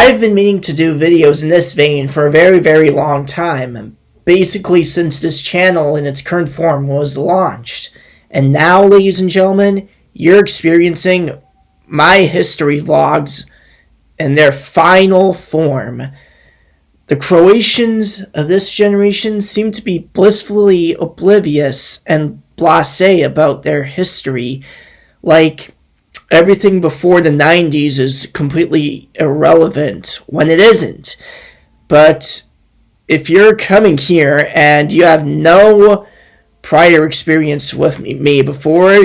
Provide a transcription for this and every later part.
I've been meaning to do videos in this vein for a very, very long time, basically since this channel in its current form was launched. And now, ladies and gentlemen, you're experiencing my history vlogs in their final form. The Croatians of this generation seem to be blissfully oblivious and blasé about their history, like everything before the 90s is completely irrelevant when it isn't. But if you're coming here and you have no prior experience with me before,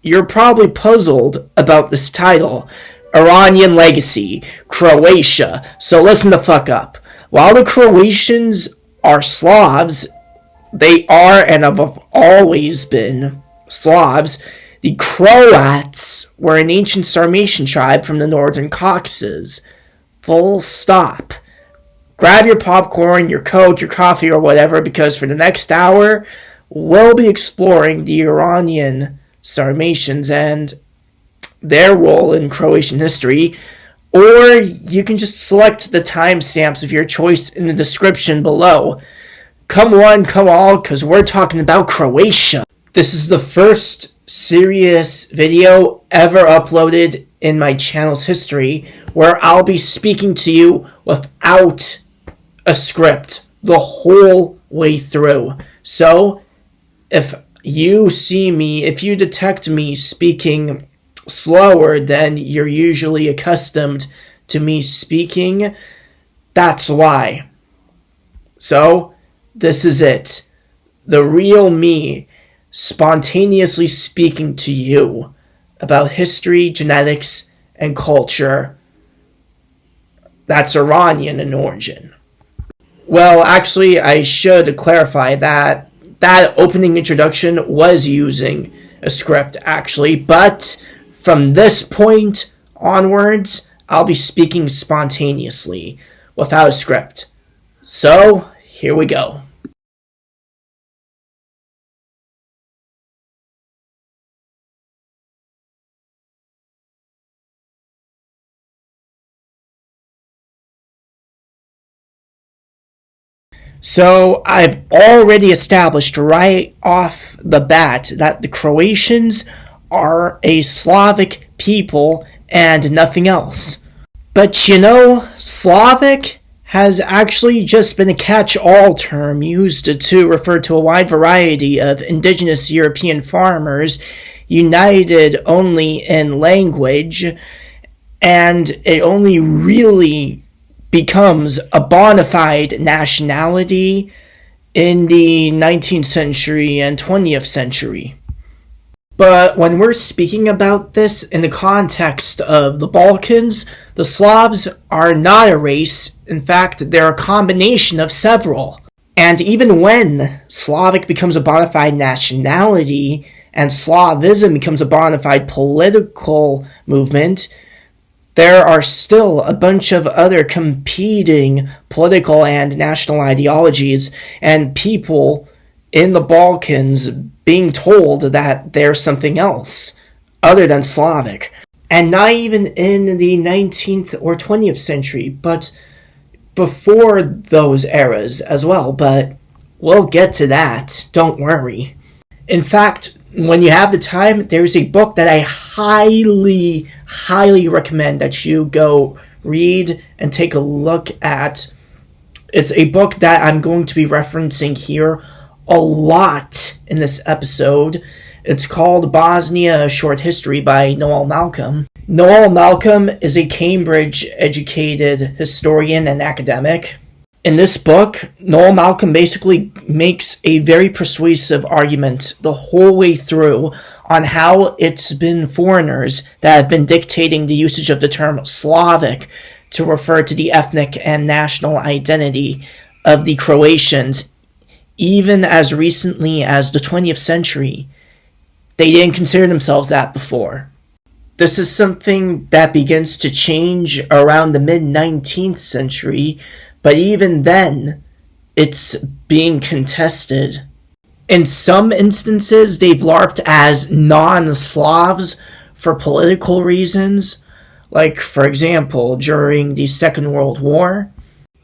you're probably puzzled about this title, Iranian Legacy, Croatia. So listen the fuck up. While the Croatians are Slavs, they are and have always been Slavs. The Croats were an ancient Sarmatian tribe from the northern Caucasus. Full stop. Grab your popcorn, your Coke, your coffee, or whatever, because for the next hour, we'll be exploring the Iranian Sarmatians and their role in Croatian history. Or you can just select the timestamps of your choice in the description below. Come one, come all, because we're talking about Croatia. This is the first serious video ever uploaded in my channel's history where I'll be speaking to you without a script the whole way through. So, if you detect me speaking slower than you're usually accustomed to me speaking, that's why. So, this is it. The real me, spontaneously speaking to you about history, genetics, and culture that's Iranian in origin. Well, actually, I should clarify that opening introduction was using a script, actually, but from this point onwards, I'll be speaking spontaneously, without a script. So, here we go. So, I've already established right off the bat that the Croatians are a Slavic people and nothing else. But you know, Slavic has actually just been a catch-all term used to refer to a wide variety of indigenous European farmers united only in language, and it only really becomes a bona fide nationality in the 19th century and 20th century. But when we're speaking about this in the context of the Balkans, the Slavs are not a race. In fact, they're a combination of several. And even when Slavic becomes a bona fide nationality and Slavism becomes a bona fide political movement, there are still a bunch of other competing political and national ideologies and people in the Balkans being told that they're something else other than Slavic. And not even in the 19th or 20th century, but before those eras as well. But we'll get to that, don't worry. In fact, when you have the time, there's a book that I highly, highly recommend that you go read and take a look at. It's a book that I'm going to be referencing here a lot in this episode. It's called Bosnia: A Short History by Noel Malcolm. Noel Malcolm is a Cambridge-educated historian and academic. In this book, Noel Malcolm basically makes a very persuasive argument the whole way through on how it's been foreigners that have been dictating the usage of the term Slavic to refer to the ethnic and national identity of the Croatians, even as recently as the 20th century. They didn't consider themselves that before. This is something that begins to change around the mid-19th century, but even then, it's being contested. In some instances, they've LARPed as non-Slavs for political reasons, like, for example, during the Second World War.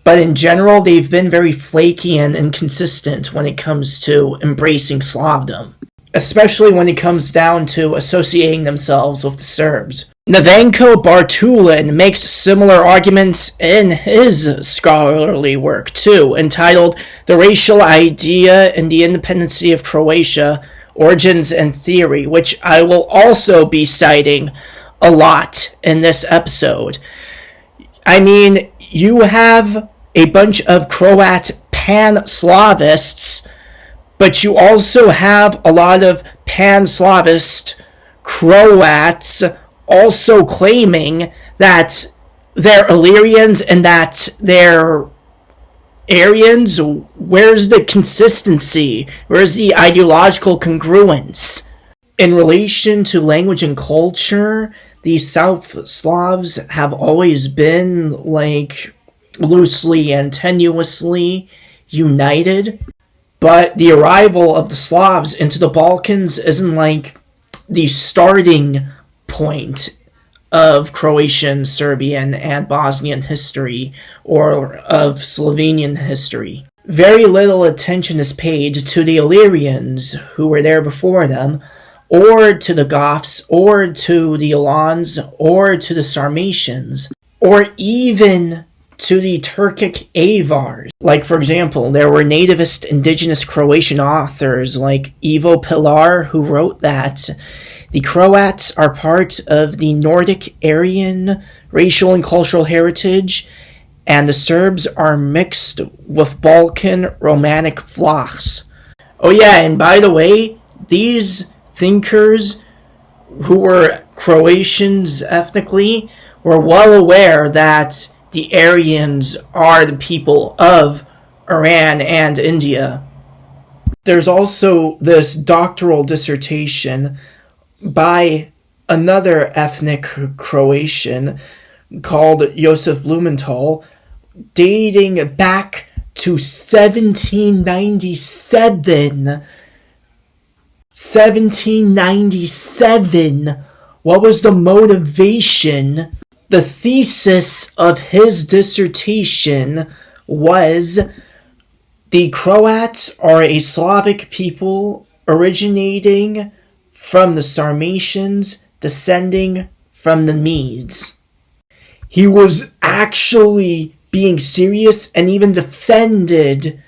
But in general, they've been very flaky and inconsistent when it comes to embracing Slavdom, especially when it comes down to associating themselves with the Serbs. Nevenko Bartulin makes similar arguments in his scholarly work too, entitled The Racial Idea in the Independency of Croatia, Origins and Theory, which I will also be citing a lot in this episode. I mean, you have a bunch of Croat pan-Slavists, but you also have a lot of pan-Slavist Croats also claiming that they're Illyrians and that they're Aryans. Where's the consistency? Where's the ideological congruence? In relation to language and culture, the South Slavs have always been, like, loosely and tenuously united. But the arrival of the Slavs into the Balkans isn't like the starting point of Croatian, Serbian, and Bosnian history, or of Slovenian history. Very little attention is paid to the Illyrians who were there before them, or to the Goths, or to the Alans, or to the Sarmatians, or even to the Turkic Avars. Like, for example, there were nativist indigenous Croatian authors like Ivo Pilar who wrote that the Croats are part of the Nordic Aryan racial and cultural heritage, and the Serbs are mixed with Balkan Romanic Vlachs. Oh yeah, and by the way, these thinkers who were Croatians ethnically were well aware that the Aryans are the people of Iran and India. There's also this doctoral dissertation by another ethnic Croatian called Josef Blumenthal, dating back to 1797. 1797! What was the motivation? The thesis of his dissertation was the Croats are a Slavic people originating from the Sarmatians, descending from the Medes. He was actually being serious and even defended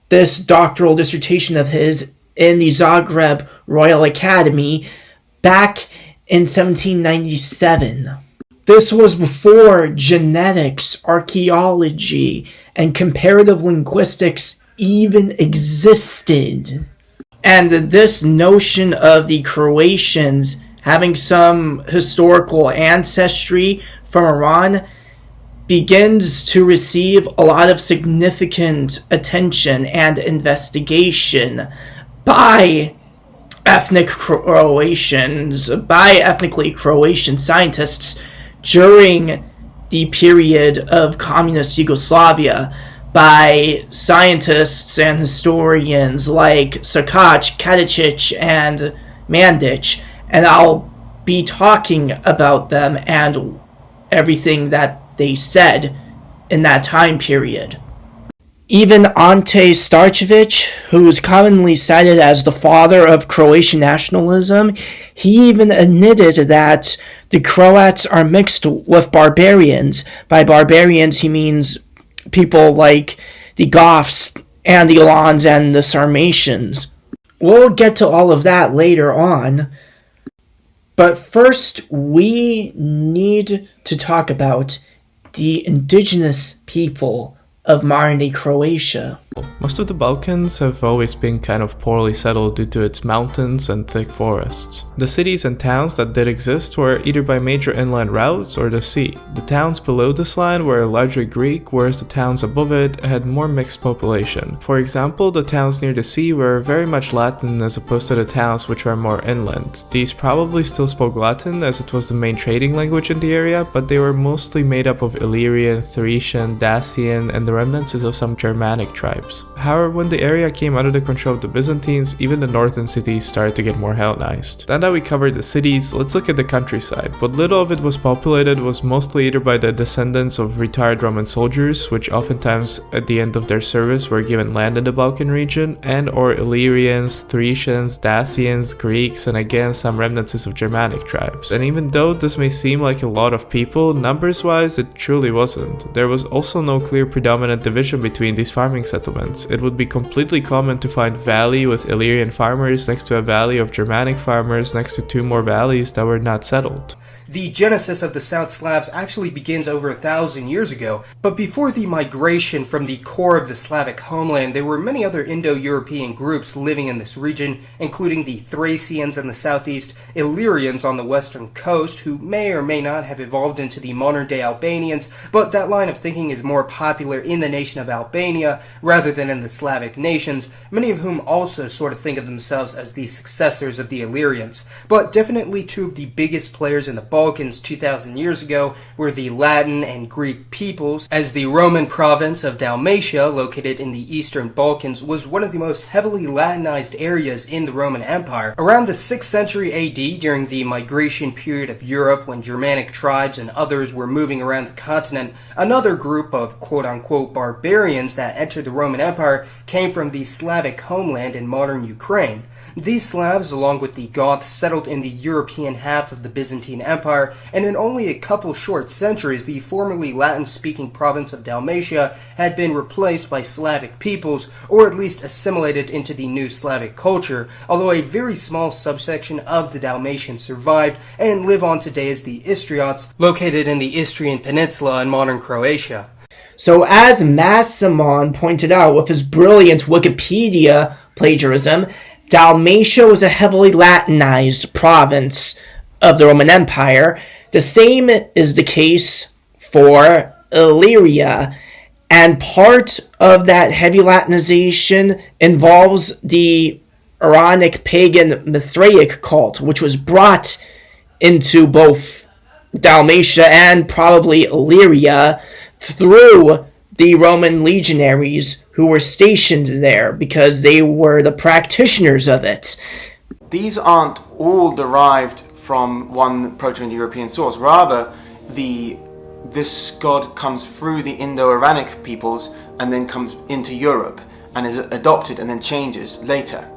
this doctoral dissertation of his in the Zagreb Royal Academy back in 1797. This was before genetics, archaeology, and comparative linguistics even existed. And this notion of the Croatians having some historical ancestry from Iran begins to receive a lot of significant attention and investigation by ethnic Croatians, by ethnically Croatian scientists during the period of communist Yugoslavia, by scientists and historians like Sakac, Kadicic, and Mandic, and I'll be talking about them and everything that they said in that time period. Even Ante Starčević, who is commonly cited as the father of Croatian nationalism, he even admitted that the Croats are mixed with barbarians. By barbarians, he means people like the Goths and the Alans and the Sarmatians. We'll get to all of that later on. But first, we need to talk about the indigenous people of modern-day Croatia. Most of the Balkans have always been kind of poorly settled due to its mountains and thick forests. The cities and towns that did exist were either by major inland routes or the sea. The towns below this line were largely Greek, whereas the towns above it had more mixed population. For example, the towns near the sea were very much Latin as opposed to the towns which were more inland. These probably still spoke Latin as it was the main trading language in the area, but they were mostly made up of Illyrian, Thracian, Dacian, and the remnants of some Germanic tribes. tribes. However, when the area came under the control of the Byzantines, even the northern cities started to get more Hellenized. Now that we covered the cities, let's look at the countryside. What little of it was populated was mostly either by the descendants of retired Roman soldiers, which oftentimes at the end of their service were given land in the Balkan region, and or Illyrians, Thracians, Dacians, Greeks, and again some remnants of Germanic tribes. And even though this may seem like a lot of people, numbers-wise it truly wasn't. There was also no clear predominant division between these farming settlements. It would be completely common to find valley with Illyrian farmers next to a valley of Germanic farmers next to two more valleys that were not settled. The genesis of the South Slavs actually begins over 1,000 years ago, but before the migration from the core of the Slavic homeland, there were many other Indo-European groups living in this region, including the Thracians in the southeast, Illyrians on the western coast, who may or may not have evolved into the modern-day Albanians, but that line of thinking is more popular in the nation of Albania rather than in the Slavic nations, many of whom also sort of think of themselves as the successors of the Illyrians. But definitely two of the biggest players in the Balkans 2,000 years ago were the Latin and Greek peoples, as the Roman province of Dalmatia, located in the eastern Balkans, was one of the most heavily Latinized areas in the Roman Empire. Around the 6th century AD, during the migration period of Europe when Germanic tribes and others were moving around the continent, another group of quote-unquote barbarians that entered the Roman Empire came from the Slavic homeland in modern Ukraine. These Slavs, along with the Goths, settled in the European half of the Byzantine Empire, and in only a couple short centuries, the formerly Latin-speaking province of Dalmatia had been replaced by Slavic peoples, or at least assimilated into the new Slavic culture, although a very small subsection of the Dalmatians survived and live on today as the Istriots, located in the Istrian Peninsula in modern Croatia. So as Massimon pointed out with his brilliant Wikipedia plagiarism, Dalmatia was a heavily Latinized province of the Roman Empire. The same is the case for Illyria, and part of that heavy Latinization involves the Iranic pagan Mithraic cult, which was brought into both Dalmatia and probably Illyria through the Roman legionaries who were stationed there because they were the practitioners of it. These aren't all derived from one Proto-Indo-European source. Rather, this god comes through the Indo-Iranic peoples and then comes into Europe and is adopted and then changes later.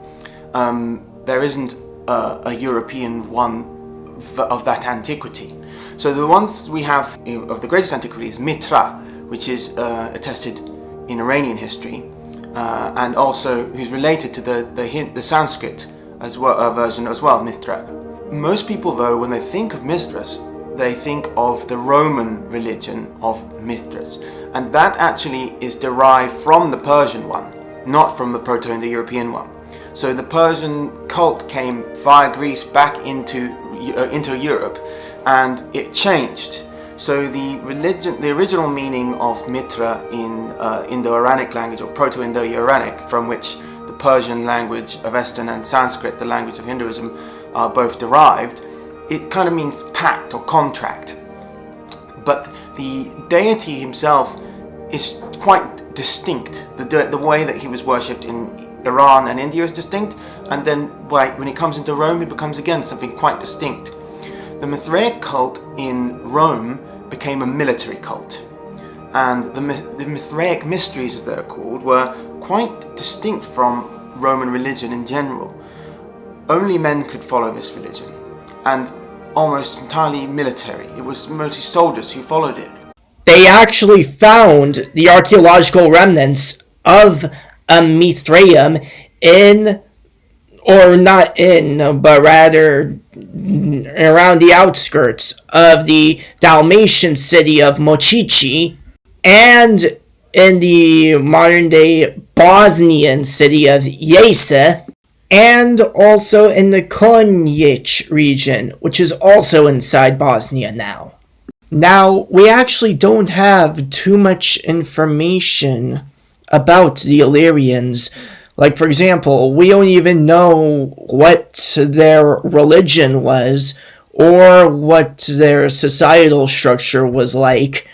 There isn't a European one of that antiquity. So the ones we have of the greatest antiquity is Mitra, which is attested in Iranian history, and also who's related to the Sanskrit as well, version as well, Mithra. Most people, though, when they think of Mithras, they think of the Roman religion of Mithras, and that actually is derived from the Persian one, not from the Proto-Indo-European one. So the Persian cult came via Greece back into Europe, and it changed. So the original meaning of Mitra in Indo-Iranic language, or Proto-Indo-Iranic, from which the Persian language of Avestan and Sanskrit, the language of Hinduism, are both derived, it kind of means pact or contract. But the deity himself is quite distinct. The way that he was worshipped in Iran and India is distinct, and then when he comes into Rome, he becomes again something quite distinct. The Mithraic cult in Rome became a military cult, and the Mithraic mysteries, as they're called, were quite distinct from Roman religion in general. Only men could follow this religion, and almost entirely military. It was mostly soldiers who followed it. They actually found the archaeological remnants of a Mithraeum but rather around the outskirts of the Dalmatian city of Mochici, and in the modern-day Bosnian city of Jese, and also in the Konjic region, which is also inside Bosnia now. Now, we actually don't have too much information about the Illyrians. Like, for example, we don't even know what their religion was or what their societal structure was like.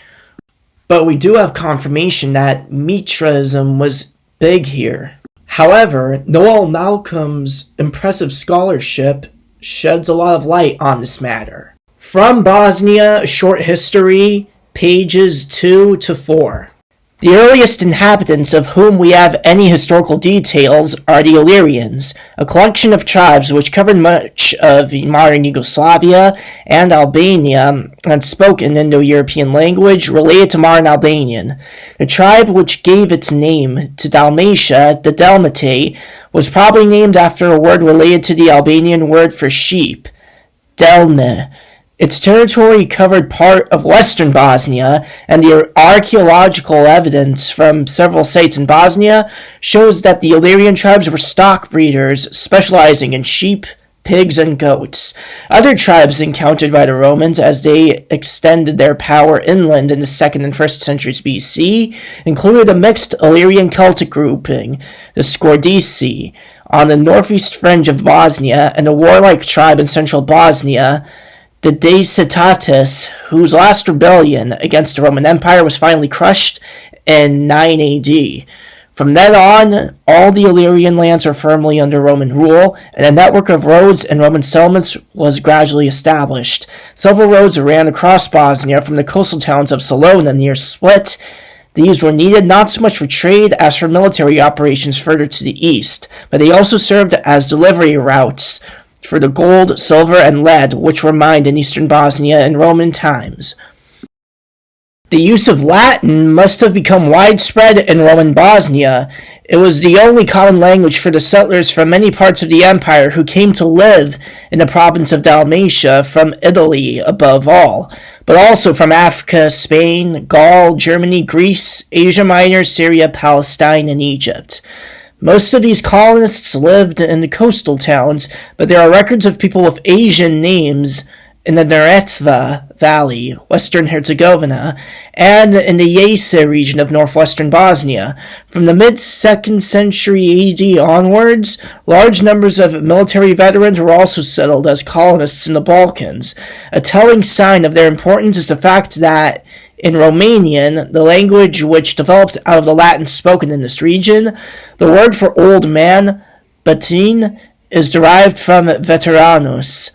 But we do have confirmation that Mithraism was big here. However, Noel Malcolm's impressive scholarship sheds a lot of light on this matter. From Bosnia, a short history, pages 2 to 4. The earliest inhabitants of whom we have any historical details are the Illyrians, a collection of tribes which covered much of modern Yugoslavia and Albania and spoke an Indo-European language related to modern Albanian. The tribe which gave its name to Dalmatia, the Dalmatei, was probably named after a word related to the Albanian word for sheep, delme. Its territory covered part of western Bosnia, and the archaeological evidence from several sites in Bosnia shows that the Illyrian tribes were stock breeders specializing in sheep, pigs, and goats. Other tribes encountered by the Romans as they extended their power inland in the 2nd and 1st centuries BC included a mixed Illyrian Celtic grouping, the Scordisi, on the northeast fringe of Bosnia, and a warlike tribe in central Bosnia, the Decitates, whose last rebellion against the Roman Empire was finally crushed in 9 AD. From then on, all the Illyrian lands were firmly under Roman rule, and a network of roads and Roman settlements was gradually established. Several roads ran across Bosnia from the coastal towns of Salona near Split. These were needed not so much for trade as for military operations further to the east, but they also served as delivery routes for the gold, silver, and lead which were mined in eastern Bosnia in Roman times. The use of Latin must have become widespread in Roman Bosnia. It was the only common language for the settlers from many parts of the empire who came to live in the province of Dalmatia from Italy above all, but also from Africa, Spain, Gaul, Germany, Greece, Asia Minor, Syria, Palestine, and Egypt. Most of these colonists lived in the coastal towns, but there are records of people with Asian names in the Neretva Valley, western Herzegovina, and in the Jese region of northwestern Bosnia. From the mid-2nd century AD onwards, large numbers of military veterans were also settled as colonists in the Balkans. A telling sign of their importance is the fact that in Romanian, the language which developed out of the Latin spoken in this region, the word for old man, bătrân, is derived from veteranus.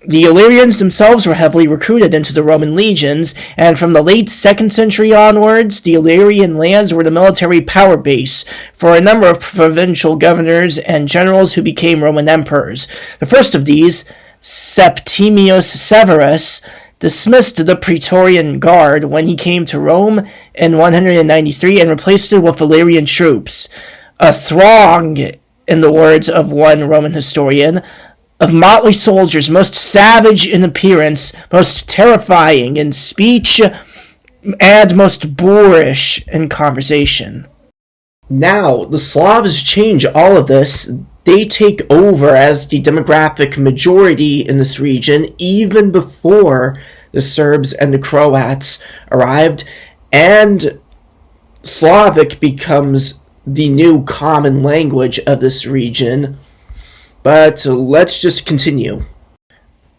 The Illyrians themselves were heavily recruited into the Roman legions, and from the late 2nd century onwards, the Illyrian lands were the military power base for a number of provincial governors and generals who became Roman emperors. The first of these, Septimius Severus, dismissed the Praetorian Guard when he came to Rome in 193 and replaced it with Illyrian troops. A throng, in the words of one Roman historian, of motley soldiers, most savage in appearance, most terrifying in speech, and most boorish in conversation. Now, the Slavs change all of this. They take over as the demographic majority in this region even before the Serbs and the Croats arrived, and Slavic becomes the new common language of this region. But let's just continue.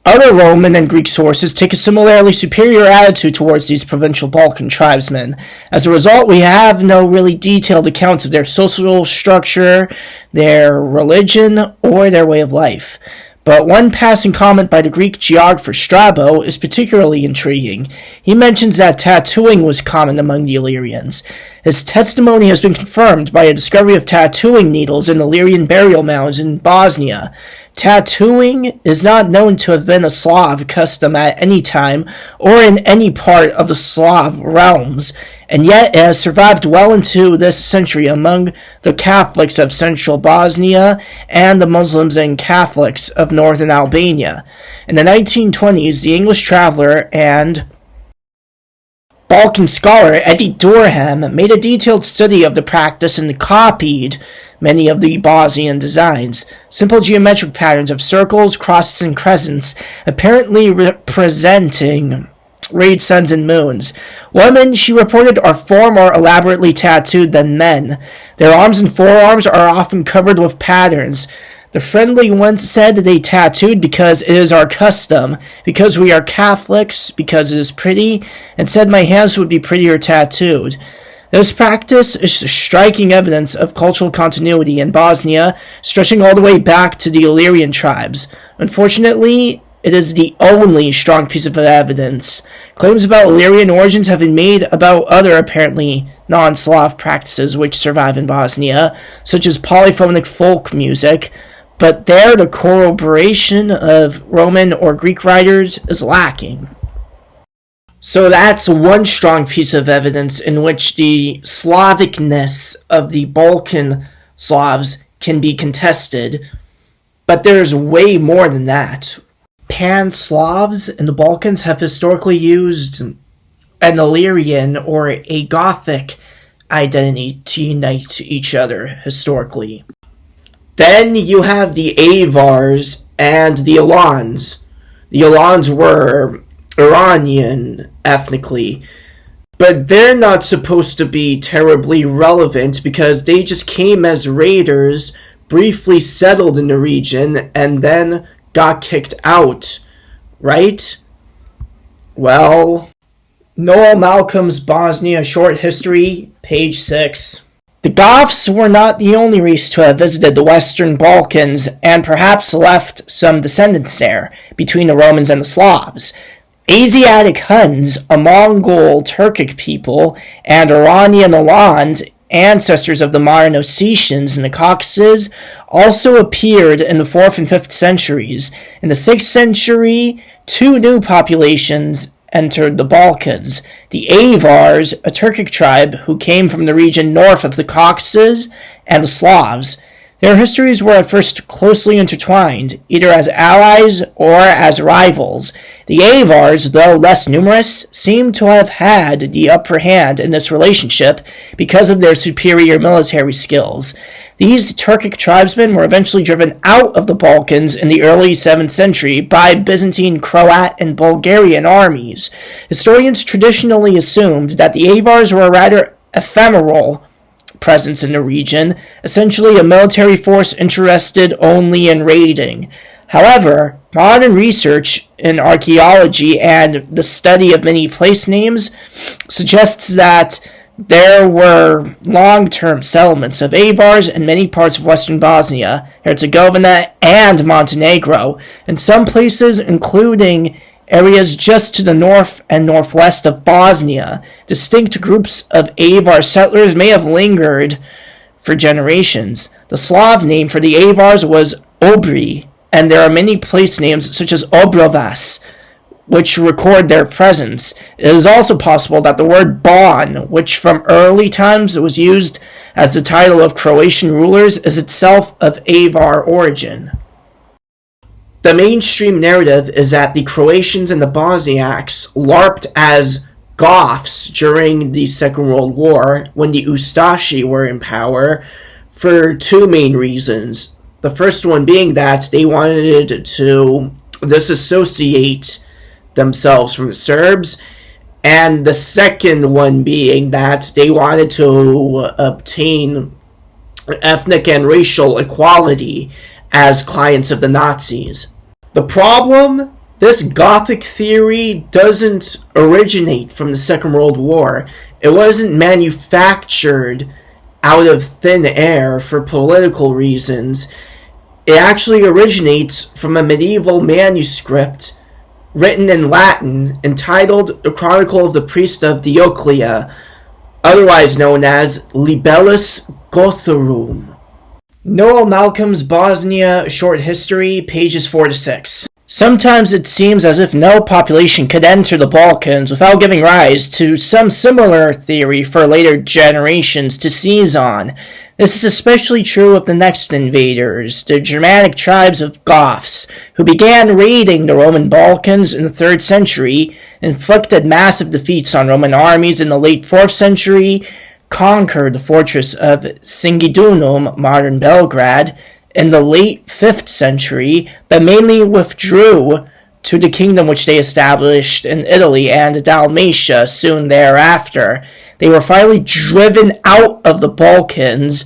Other Roman and Greek sources take a similarly superior attitude towards these provincial Balkan tribesmen. As a result, we have no really detailed accounts of their social structure, their religion, or their way of life. But one passing comment by the Greek geographer Strabo is particularly intriguing. He mentions that tattooing was common among the Illyrians. His testimony has been confirmed by a discovery of tattooing needles in Illyrian burial mounds in Bosnia. Tattooing is not known to have been a Slav custom at any time or in any part of the Slav realms, and yet it has survived well into this century among the Catholics of central Bosnia and the Muslims and Catholics of northern Albania. In the 1920s, the English traveler and Balkan scholar Eddie Durham made a detailed study of the practice and copied many of the Bosnian designs. Simple geometric patterns of circles, crosses, and crescents, apparently representing rayed suns and moons. Women, she reported, are far more elaborately tattooed than men. Their arms and forearms are often covered with patterns. The friendly once said they tattooed because it is our custom, because we are Catholics, because it is pretty, and said my hands would be prettier tattooed. This practice is striking evidence of cultural continuity in Bosnia, stretching all the way back to the Illyrian tribes. Unfortunately, it is the only strong piece of evidence. Claims about Illyrian origins have been made about other apparently non-Slav practices which survive in Bosnia, such as polyphonic folk music, but there the corroboration of Roman or Greek writers is lacking. So that's one strong piece of evidence in which the Slavicness of the Balkan Slavs can be contested, but there's way more than that. Pan-Slavs in the Balkans have historically used an Illyrian or a Gothic identity to unite each other historically. Then you have the Avars and the Alans. The Alans were Iranian ethnically, but they're not supposed to be terribly relevant because they just came as raiders, briefly settled in the region, and then got kicked out, right? Well, Noel Malcolm's Bosnia Short History, page 6. The Goths were not the only race to have visited the Western Balkans and perhaps left some descendants there, between the Romans and the Slavs. Asiatic Huns, a Mongol Turkic people, and Iranian Alans, ancestors of the modern Ossetians in the Caucasus, also appeared in the 4th and 5th centuries. In the 6th century, two new populations entered the Balkans. The Avars, a Turkic tribe who came from the region north of the Caucasus, and the Slavs. Their histories were at first closely intertwined, either as allies or as rivals. The Avars, though less numerous, seem to have had the upper hand in this relationship because of their superior military skills. These Turkic tribesmen were eventually driven out of the Balkans in the early 7th century by Byzantine, Croat, and Bulgarian armies. Historians traditionally assumed that the Avars were a rather ephemeral presence in the region, essentially a military force interested only in raiding. However, modern research in archaeology and the study of many place names suggests that there were long-term settlements of Avars in many parts of western Bosnia, Herzegovina, and Montenegro, in some places including areas just to the north and northwest of Bosnia. Distinct groups of Avar settlers may have lingered for generations. The Slav name for the Avars was Obri, and there are many place names such as Obrovas, which record their presence. It is also possible that the word Bon, which from early times was used as the title of Croatian rulers, is itself of Avar origin. The mainstream narrative is that the Croatians and the Bosniaks LARPed as Goths during the Second World War when the Ustashi were in power for two main reasons. The first one being that they wanted to disassociate themselves from the Serbs, and the second one being that they wanted to obtain ethnic and racial equality as clients of the Nazis. The problem? This Gothic theory doesn't originate from the Second World War. It wasn't manufactured out of thin air for political reasons. It actually originates from a medieval manuscript written in Latin entitled The Chronicle of the Priest of Dioclea, otherwise known as Libellus Gothorum. Noel Malcolm's Bosnia Short History, pages 4 to 6. Sometimes it seems as if no population could enter the Balkans without giving rise to some similar theory for later generations to seize on. This is especially true of the next invaders, the Germanic tribes of Goths, who began raiding the Roman Balkans in the 3rd century, inflicted massive defeats on Roman armies in the late 4th century, conquered the fortress of Singidunum, modern Belgrade, in the late 5th century, but mainly withdrew to the kingdom which they established in Italy and Dalmatia soon thereafter. They were finally driven out of the Balkans,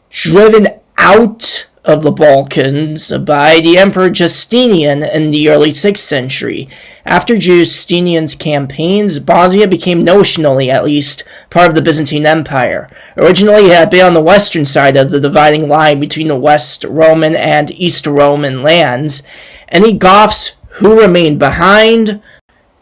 driven out of the Balkans by the Emperor Justinian in the early 6th century. After Justinian's campaigns, Bosnia became notionally, at least, part of the Byzantine Empire. Originally, it had been on the western side of the dividing line between the West Roman and East Roman lands. Any Goths who remained behind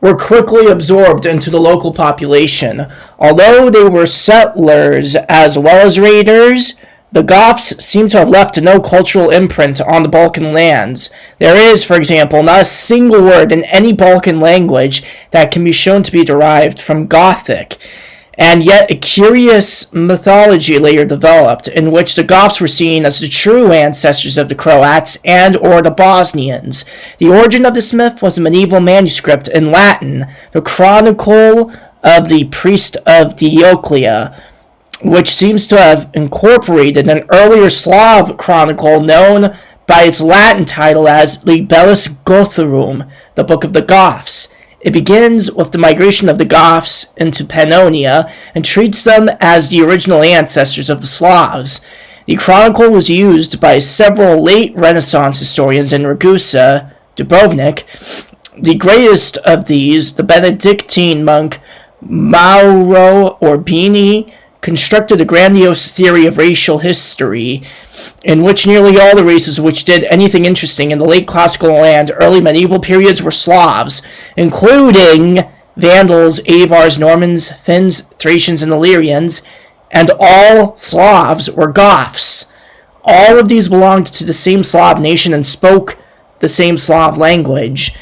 were quickly absorbed into the local population. Although they were settlers as well as raiders, the Goths seem to have left no cultural imprint on the Balkan lands. There is, for example, not a single word in any Balkan language that can be shown to be derived from Gothic. And yet a curious mythology later developed, in which the Goths were seen as the true ancestors of the Croats and or the Bosnians. The origin of this myth was a medieval manuscript in Latin, the Chronicle of the Priest of Dioclea, which seems to have incorporated an earlier Slav chronicle known by its Latin title as Libellus Gothorum, the Book of the Goths. It begins with the migration of the Goths into Pannonia and treats them as the original ancestors of the Slavs. The chronicle was used by several late Renaissance historians in Ragusa, Dubrovnik. The greatest of these, the Benedictine monk Mauro Orbini, constructed a grandiose theory of racial history, in which nearly all the races which did anything interesting in the late classical and early medieval periods were Slavs, including Vandals, Avars, Normans, Finns, Thracians, and Illyrians, and all Slavs were Goths. All of these belonged to the same Slav nation and spoke the same Slav language,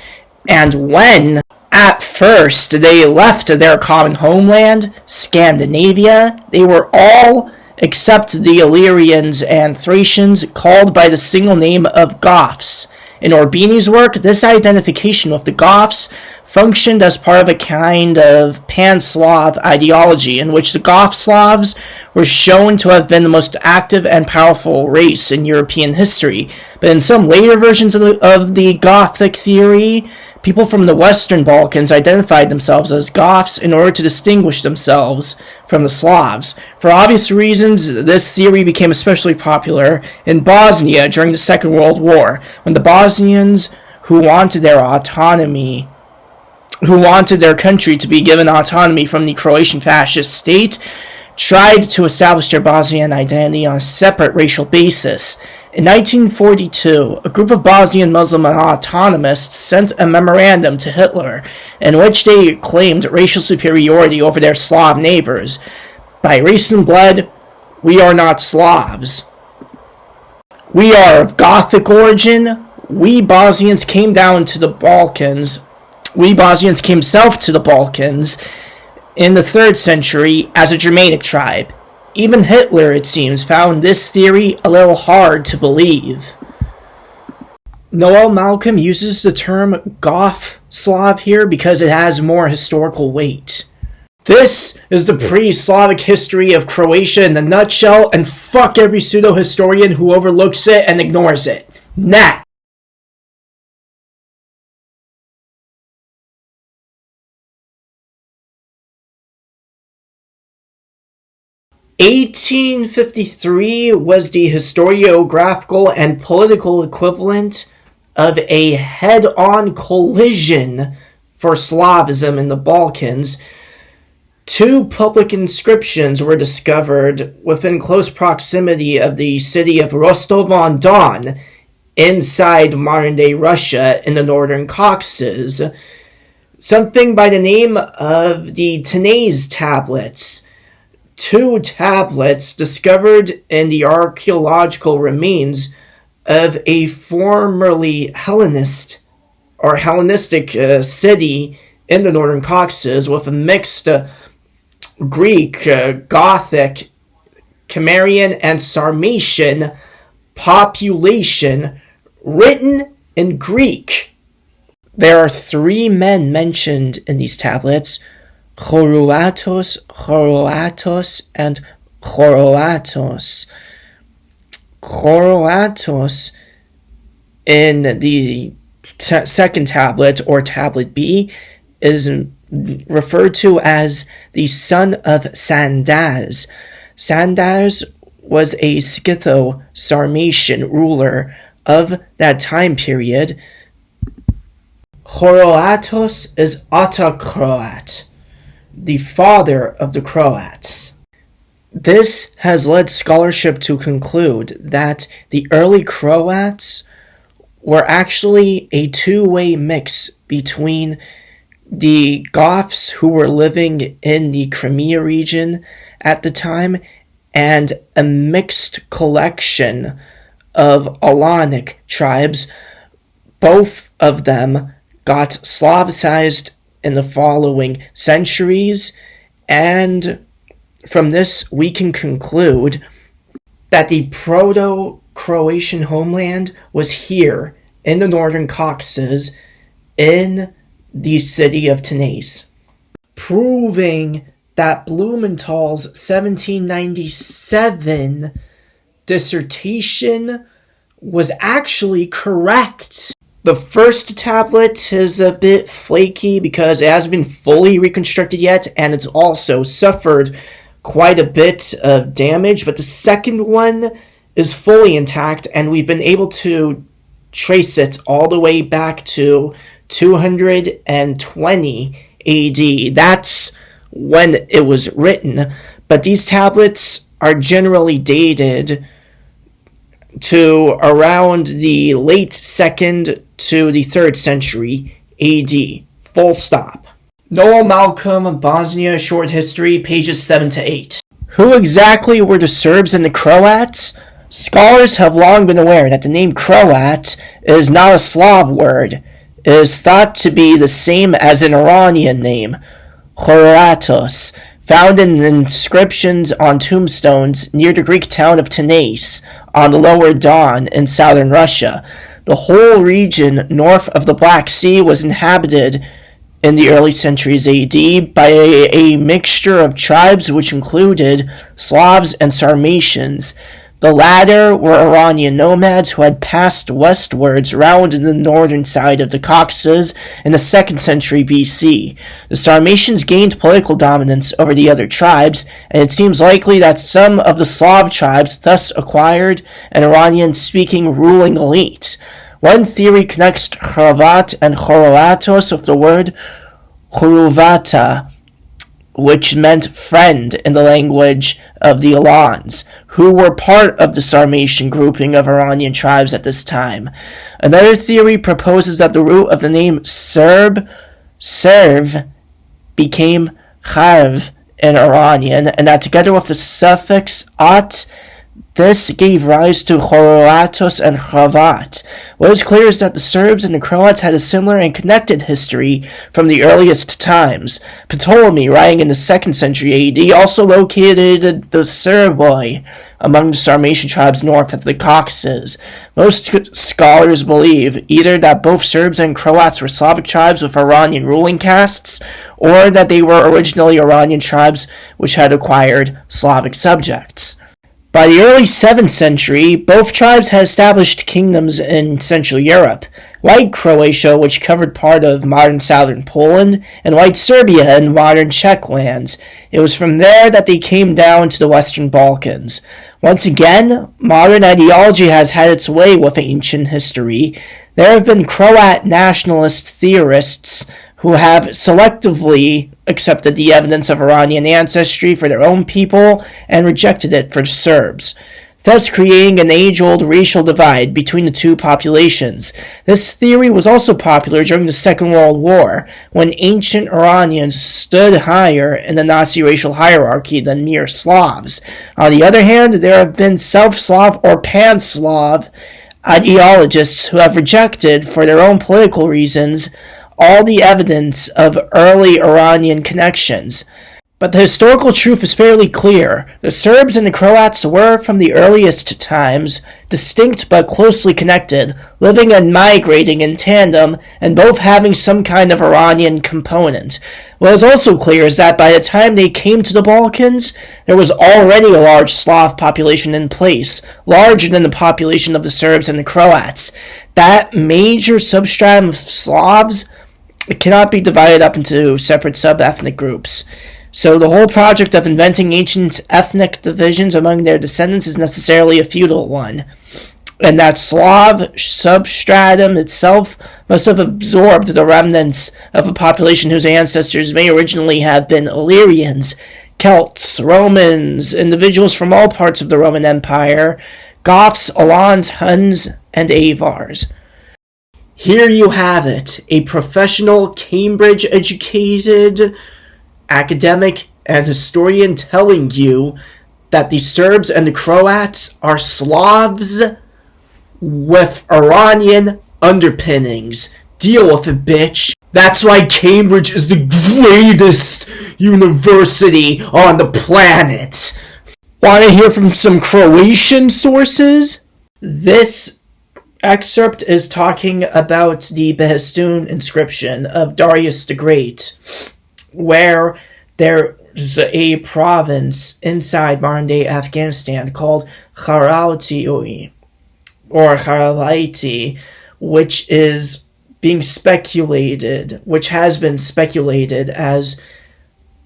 and when at first they left their common homeland, Scandinavia, they were all, except the Illyrians and Thracians, called by the single name of Goths. In Orbini's work, this identification with the Goths functioned as part of a kind of pan-Slav ideology in which the Goth Slavs were shown to have been the most active and powerful race in European history. But in some later versions of the Gothic theory, people from the Western Balkans identified themselves as Goths in order to distinguish themselves from the Slavs. For obvious reasons, this theory became especially popular in Bosnia during the Second World War, when the Bosnians who wanted their country to be given autonomy from the Croatian fascist state, tried to establish their Bosnian identity on a separate racial basis. In 1942, a group of Bosnian Muslim autonomists sent a memorandum to Hitler in which they claimed racial superiority over their Slav neighbors. By race and blood, we are not Slavs. We are of Gothic origin. We Bosnians came down to the Balkans. We Bosnians came south to the Balkans in the 3rd century as a Germanic tribe. Even Hitler, it seems, found this theory a little hard to believe. Noel Malcolm uses the term Goth Slav here because it has more historical weight. This is the pre-Slavic history of Croatia in a nutshell, and fuck every pseudo-historian who overlooks it and ignores it. Nat! (1853) was the historiographical and political equivalent of a head-on collision for Slavism in the Balkans. 2 public inscriptions were discovered within close proximity of the city of Rostov-on-Don, inside modern-day Russia in the northern Caucasus. Something by the name of the Tanais tablets. 2 tablets discovered in the archaeological remains of a formerly Hellenistic city in the northern Caucasus with a mixed Greek, Gothic, Cimmerian, and Sarmatian population written in Greek. There are 3 men mentioned in these tablets: Choroatos, and Choroatos. Choroatos in the second tablet, or tablet B, is referred to as the son of Sandas. Sandas was a Scytho-Sarmatian ruler of that time period. Croatos is Autocroat, the father of the Croats. This has led scholarship to conclude that the early Croats were actually a two-way mix between the Goths who were living in the Crimea region at the time and a mixed collection of Alanic tribes. Both of them got Slavicized in the following centuries, and from this we can conclude that the Proto-Croatian homeland was here in the northern Caucasus in the city of Tanais, proving that Blumenthal's 1797 dissertation was actually correct. The first tablet is a bit flaky because it hasn't been fully reconstructed yet, and it's also suffered quite a bit of damage, but the second one is fully intact, and we've been able to trace it all the way back to 220 AD. That's when it was written, but these tablets are generally dated to around the late 2nd to the 3rd century AD. Full stop. Noel Malcolm, Bosnia Short History, pages 7 to 8. Who exactly were the Serbs and the Croats? Scholars have long been aware that the name Croat is not a Slav word. It is thought to be the same as an Iranian name, Khoratos, found in inscriptions on tombstones near the Greek town of Tanais on the Lower Don in southern Russia. The whole region north of the Black Sea was inhabited in the early centuries AD by a mixture of tribes which included Slavs and Sarmatians. The latter were Iranian nomads who had passed westwards round the northern side of the Caucasus in the 2nd century BC. The Sarmatians gained political dominance over the other tribes, and it seems likely that some of the Slav tribes thus acquired an Iranian-speaking ruling elite. One theory connects Hrvat and Khoroatos with the word Khuruvata, which meant friend in the language of the Alans, who were part of the Sarmatian grouping of Iranian tribes at this time. Another theory proposes that the root of the name Serb became Kharv in Iranian, and that together with the suffix at, this gave rise to Khoroatos and Hrvat. What is clear is that the Serbs and the Croats had a similar and connected history from the earliest times. Ptolemy, writing in the 2nd century AD, also located the Serboi among the Sarmatian tribes north of the Caucasus. Most scholars believe either that both Serbs and Croats were Slavic tribes with Iranian ruling castes, or that they were originally Iranian tribes which had acquired Slavic subjects. By the early 7th century, both tribes had established kingdoms in Central Europe, White Croatia, which covered part of modern southern Poland, and White Serbia and modern Czech lands. It was from there that they came down to the Western Balkans. Once again, modern ideology has had its way with ancient history. There have been Croat nationalist theorists who have selectively accepted the evidence of Iranian ancestry for their own people and rejected it for Serbs, thus creating an age-old racial divide between the two populations. This theory was also popular during the Second World War, when ancient Iranians stood higher in the Nazi racial hierarchy than mere Slavs. On the other hand, there have been South-Slav or Pan-Slav ideologists who have rejected, for their own political reasons, all the evidence of early Iranian connections. But the historical truth is fairly clear. The Serbs and the Croats were, from the earliest times, distinct but closely connected, living and migrating in tandem, and both having some kind of Iranian component. What is also clear is that by the time they came to the Balkans, there was already a large Slav population in place, larger than the population of the Serbs and the Croats. That major substratum of Slavs cannot be divided up into separate sub-ethnic groups. So the whole project of inventing ancient ethnic divisions among their descendants is necessarily a futile one. And that Slav substratum itself must have absorbed the remnants of a population whose ancestors may originally have been Illyrians, Celts, Romans, individuals from all parts of the Roman Empire, Goths, Alans, Huns, and Avars. Here you have it, a professional, Cambridge-educated academic and historian telling you that the Serbs and the Croats are Slavs with Iranian underpinnings. Deal with it, bitch. That's why Cambridge is the greatest university on the planet. Want to hear from some Croatian sources? This excerpt is talking about the Behistun inscription of Darius the Great, where there's a province inside modern-day Afghanistan called Kharalti, or Kharalaiti, which has been speculated as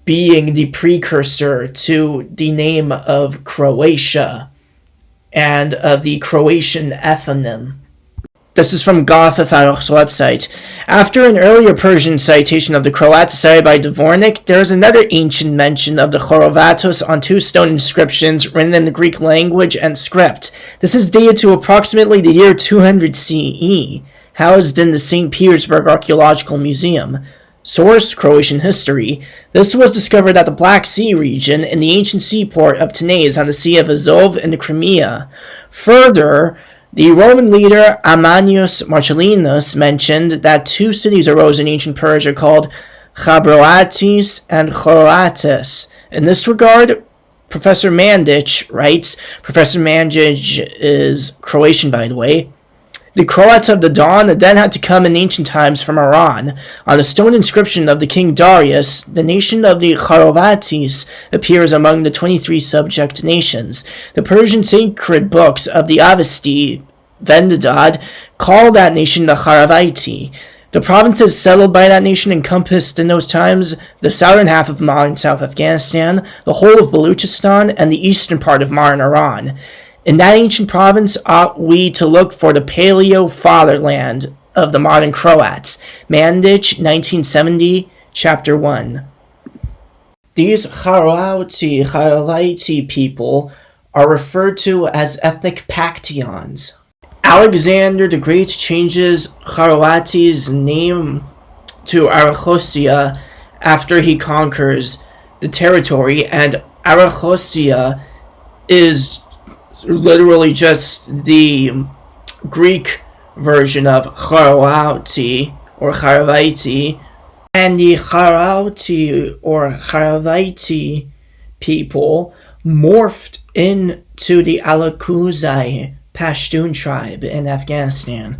being the precursor to the name of Croatia and of the Croatian ethnonym. This is from Gothafaroch's website. After an earlier Persian citation of the Croats cited by Dvornik, there is another ancient mention of the Chorovatos on 2 stone inscriptions written in the Greek language and script. This is dated to approximately the year 200 CE, housed in the St. Petersburg Archaeological Museum. Source: Croatian history. This was discovered at the Black Sea region in the ancient seaport of Tanais on the Sea of Azov in the Crimea. Further, the Roman leader Amanius Marcellinus mentioned that 2 cities arose in ancient Persia called Chabroatis and Choroatis. In this regard, Professor Mandic writes, Professor Mandic is Croatian, by the way, the Croats of the Don then had to come in ancient times from Iran. On the stone inscription of the king Darius, the nation of the Kharovatis appears among the 23 subject nations. The Persian sacred books of the Avesti, Vendidad, call that nation the Kharaviti. The provinces settled by that nation encompassed in those times the southern half of modern South Afghanistan, the whole of Baluchistan, and the eastern part of modern Iran. In that ancient province ought we to look for the paleo-fatherland of the modern Croats. Mandic, 1970, Chapter 1. These Kharalaiti people are referred to as ethnic Paktians. Alexander the Great changes Kharalati's name to Arachosia after he conquers the territory, and Arachosia is literally just the Greek version of Kharalati or Kharavaiti, and the Kharalti or Kharavaiti people morphed into the Alakuzai Pashtun tribe in Afghanistan.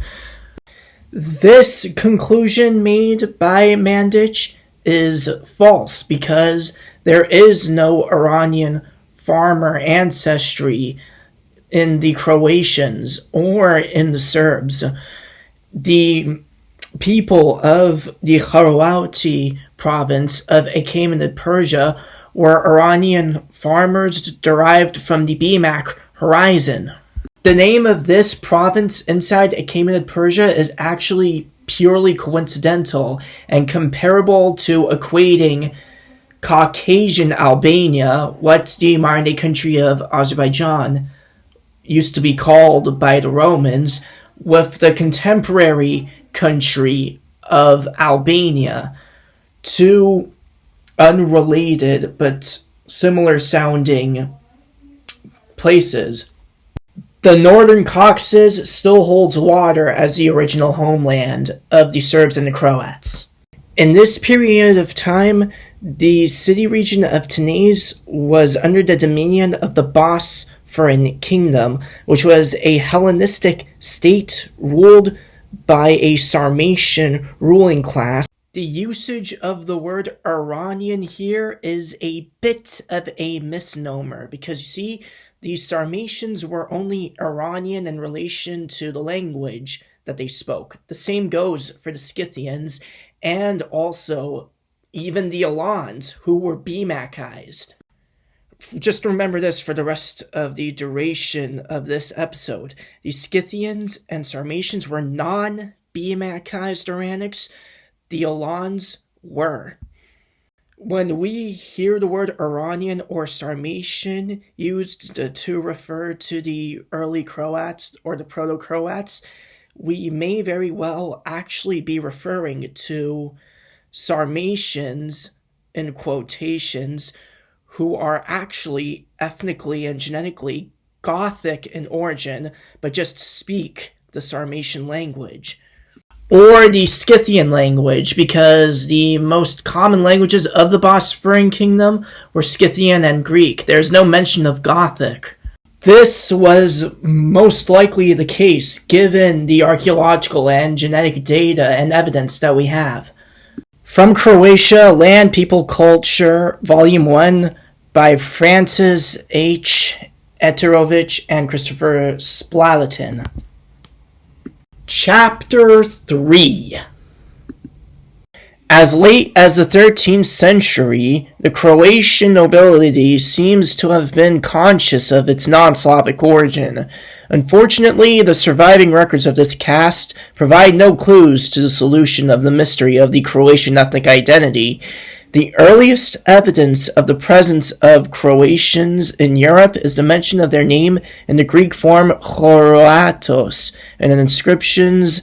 This conclusion made by Mandic is false because there is no Iranian farmer ancestry in the Croatians or in the Serbs. The people of the Kharalati province of Achaemenid Persia were Iranian farmers derived from the Bimak horizon. The name of this province inside Achaemenid Persia is actually purely coincidental and comparable to equating Caucasian Albania, what the modern-day country of Azerbaijan used to be called by the Romans, with the contemporary country of Albania. 2 unrelated but similar sounding places. The northern Caucasus still holds water as the original homeland of the Serbs and the Croats. In this period of time, the city region of Tanais was under the dominion of the Bosphorian Kingdom, which was a Hellenistic state ruled by a Sarmatian ruling class. The usage of the word Iranian here is a bit of a misnomer, because you see, the Sarmatians were only Iranian in relation to the language that they spoke. The same goes for the Scythians and also even the Alans, who were Bemakized. Just remember this for the rest of the duration of this episode. The Scythians and Sarmatians were non-Bemakized Iranics. The Alans were. When we hear the word Iranian or Sarmatian used to refer to the early Croats or the Proto-Croats, we may very well actually be referring to Sarmatians, in quotations, who are actually ethnically and genetically Gothic in origin, but just speak the Sarmatian language. Or the Scythian language, because the most common languages of the Bosporan Kingdom were Scythian and Greek. There's no mention of Gothic. This was most likely the case given the archaeological and genetic data and evidence that we have. From Croatia, Land, People, Culture, Volume 1 by Francis H. Eterovich and Christopher Splalatin. Chapter 3. As late as the 13th century, the Croatian nobility seems to have been conscious of its non-Slavic origin. Unfortunately, the surviving records of this caste provide no clues to the solution of the mystery of the Croatian ethnic identity. The earliest evidence of the presence of Croatians in Europe is the mention of their name in the Greek form Choroatos and in inscriptions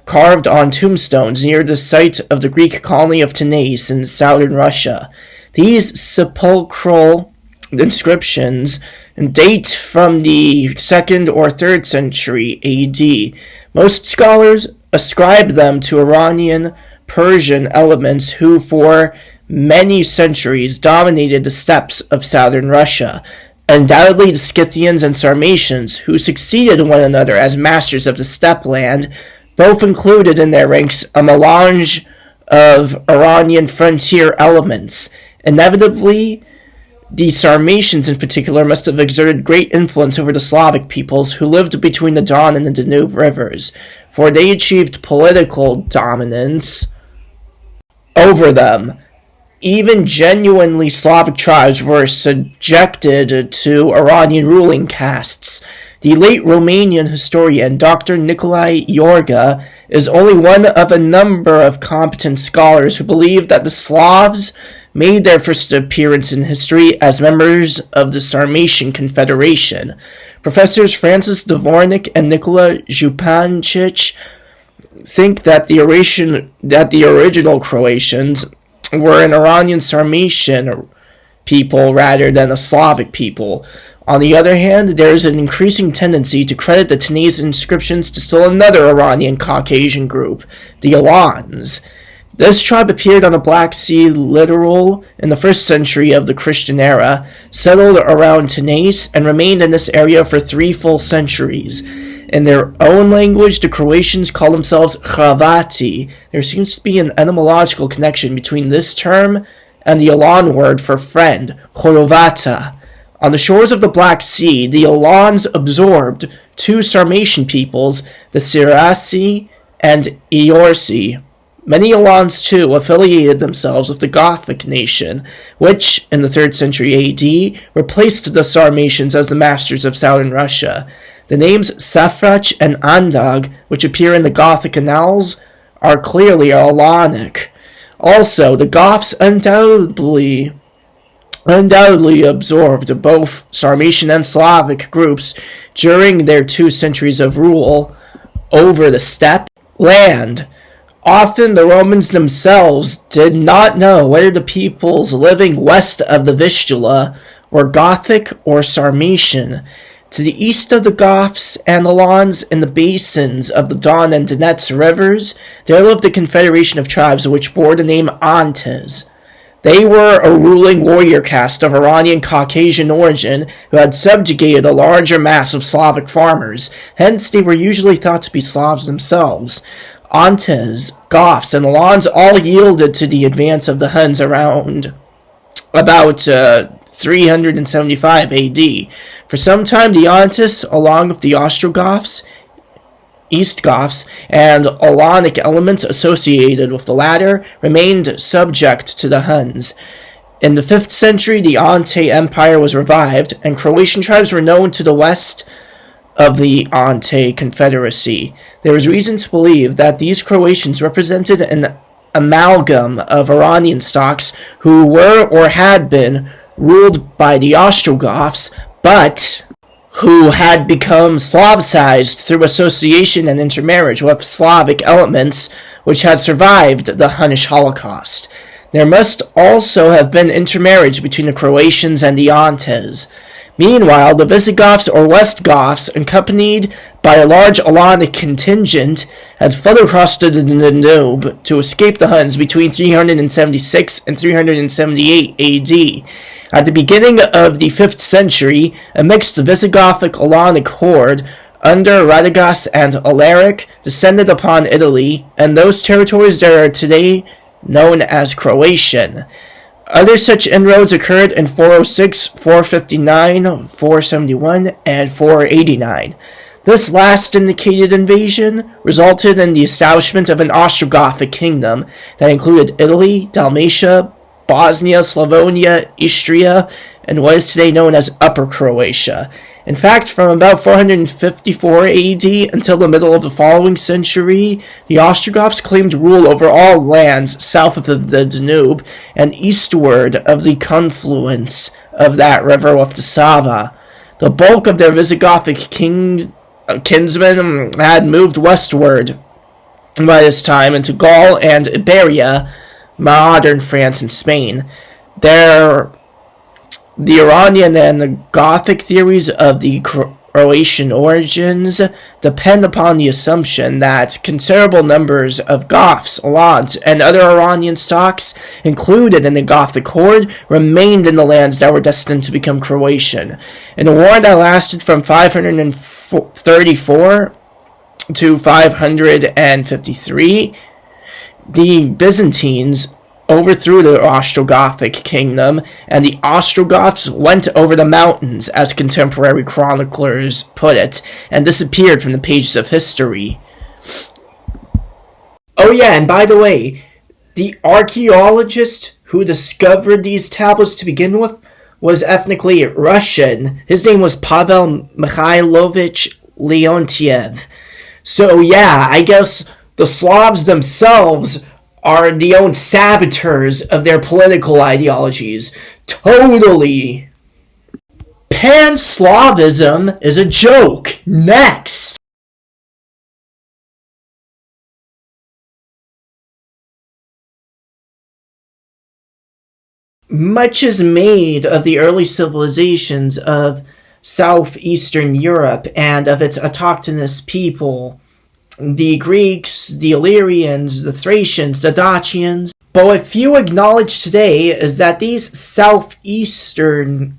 carved on tombstones near the site of the Greek colony of Tanais in southern Russia. These sepulchral inscriptions date from the 2nd or 3rd century AD. Most scholars ascribe them to Iranian Persian elements who for many centuries dominated the steppes of southern Russia. Undoubtedly the Scythians and Sarmatians, who succeeded one another as masters of the steppe land, both included in their ranks a melange of Iranian frontier elements. Inevitably, the Sarmatians in particular must have exerted great influence over the Slavic peoples who lived between the Don and the Danube rivers, for they achieved political dominance over them. Even genuinely Slavic tribes were subjected to Iranian ruling castes. The late Romanian historian Dr. Nicolae Iorga is only one of a number of competent scholars who believe that the Slavs made their first appearance in history as members of the Sarmatian Confederation. Professors Francis Dvornik and Nikola Zupancic think that the original Croatians were an Iranian Sarmatian people rather than a Slavic people. On the other hand, there is an increasing tendency to credit the Tanais inscriptions to still another Iranian Caucasian group, the Alans. This tribe appeared on the Black Sea littoral in the 1st century of the Christian era, settled around Tanais, and remained in this area for 3 full centuries. In their own language, the Croatians call themselves Hrvati. There seems to be an etymological connection between this term and the Alan word for friend, Horovata. On the shores of the Black Sea, the Alans absorbed 2 Sarmatian peoples, the Sirasi and Eorsi. Many Alans, too, affiliated themselves with the Gothic nation, which, in the 3rd century AD, replaced the Sarmatians as the masters of southern Russia. The names Safrach and Andag, which appear in the Gothic annals, are clearly Alanic. Also, the Goths undoubtedly absorbed both Sarmatian and Slavic groups during their 2 centuries of rule over the steppe land. Often the Romans themselves did not know whether the peoples living west of the Vistula were Gothic or Sarmatian. To the east of the Goths and Alans in the basins of the Don and Donets rivers, there lived a confederation of tribes which bore the name Antes. They were a ruling warrior caste of Iranian Caucasian origin who had subjugated a larger mass of Slavic farmers, hence they were usually thought to be Slavs themselves. Antes, Goths, and Alans all yielded to the advance of the Huns around about 375 AD. For some time, the Antes, along with the Ostrogoths, East Goths, and Alanic elements associated with the latter remained subject to the Huns. In the 5th century, the Ante Empire was revived, and Croatian tribes were known to the west of the Ante Confederacy. There is reason to believe that these Croatians represented an amalgam of Iranian stocks who were or had been ruled by the Ostrogoths, but who had become Slavicized through association and intermarriage with Slavic elements which had survived the Hunnish Holocaust. There must also have been intermarriage between the Croatians and the Antes. Meanwhile, the Visigoths or West Goths, accompanied by a large Alanic contingent, had fled across the Danube to escape the Huns between 376 and 378 AD. At the beginning of the 5th century, a mixed Visigothic Alanic horde under Radagast and Alaric descended upon Italy, and those territories that are today known as Croatian. Other such inroads occurred in 406, 459, 471, and 489. This last indicated invasion resulted in the establishment of an Ostrogothic kingdom that included Italy, Dalmatia, Bosnia, Slavonia, Istria, and what is today known as Upper Croatia. In fact, from about 454 AD until the middle of the following century, the Ostrogoths claimed rule over all lands south of the Danube and eastward of the confluence of that river with the Sava. The bulk of their Visigothic kinsmen had moved westward by this time into Gaul and Iberia, modern France and Spain. The Iranian and the Gothic theories of the Croatian origins depend upon the assumption that considerable numbers of Goths, Alans, and other Iranian stocks included in the Gothic horde remained in the lands that were destined to become Croatian. In a war that lasted from 534 to 553, the Byzantines overthrew the Ostrogothic kingdom, and the Ostrogoths went over the mountains, as contemporary chroniclers put it, and disappeared from the pages of history. Oh yeah, and by the way, the archaeologist who discovered these tablets to begin with was ethnically Russian. His name was Pavel Mikhailovich Leontiev. So yeah, I guess the Slavs themselves are the own saboteurs of their political ideologies. Totally. Pan-Slavism is a joke. Next. Much is made of the early civilizations of southeastern Europe and of its autochthonous people. The Greeks, the Illyrians, the Thracians, the Dacians. But what few acknowledge today is that these southeastern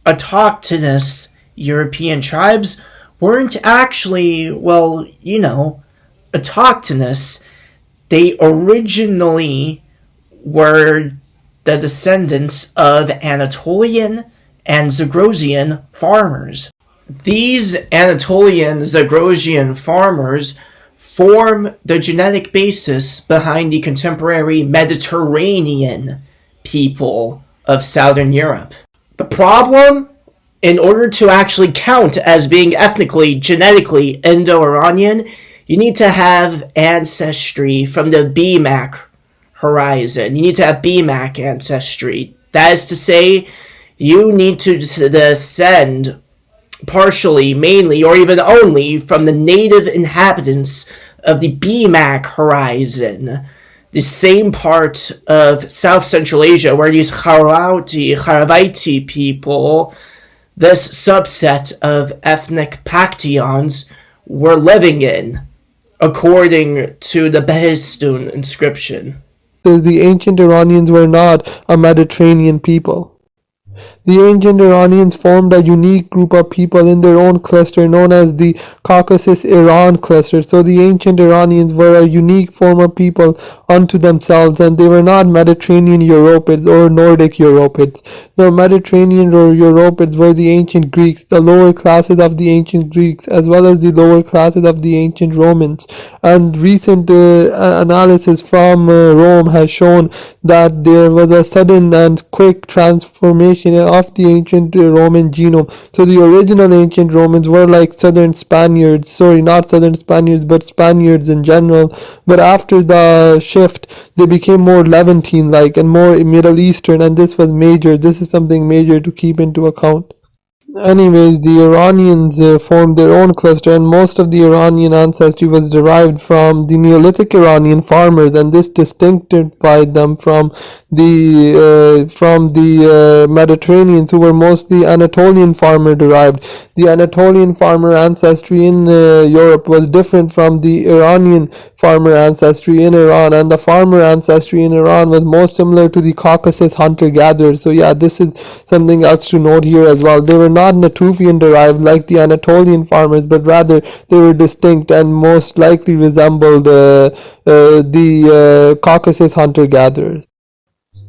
autochthonous European tribes weren't actually, autochthonous. They originally were the descendants of Anatolian and Zagrosian farmers. These Anatolian Zagrosian farmers form the genetic basis behind the contemporary Mediterranean people of Southern Europe. The problem? In order to actually count as being ethnically, genetically Indo-Iranian, you need to have ancestry from the BMAC horizon. You need to have BMAC ancestry. That is to say, you need to descend partially, mainly, or even only from the native inhabitants of the BMAC horizon, the same part of South Central Asia where these Kharavaiti people, this subset of ethnic Paktians, were living in, according to the Behistun inscription. So the ancient Iranians were not a Mediterranean people. The ancient Iranians formed a unique group of people in their own cluster known as the Caucasus-Iran cluster. So the ancient Iranians were a unique form of people unto themselves, and they were not Mediterranean Europids or Nordic Europids. The Mediterranean or Europids were the ancient Greeks, the lower classes of the ancient Greeks, as well as the lower classes of the ancient Romans. And recent analysis from Rome has shown that there was a sudden and quick transformation of the ancient Roman genome. So the original ancient Romans were like southern Spaniards, sorry, not southern Spaniards, but Spaniards in general. But after the shift, they became more Levantine-like and more Middle Eastern, and this was major. This is something major to keep into account. Anyways, the Iranians formed their own cluster, and most of the Iranian ancestry was derived from the Neolithic Iranian farmers, and this distinctified them from the Mediterraneans, who were mostly Anatolian farmer derived. The Anatolian farmer ancestry in Europe was different from the Iranian farmer ancestry in Iran, and the farmer ancestry in Iran was more similar to the Caucasus hunter-gatherers. So yeah, this is something else to note here as well. They were not Natufian derived like the Anatolian farmers, but rather they were distinct and most likely resembled the Caucasus hunter-gatherers.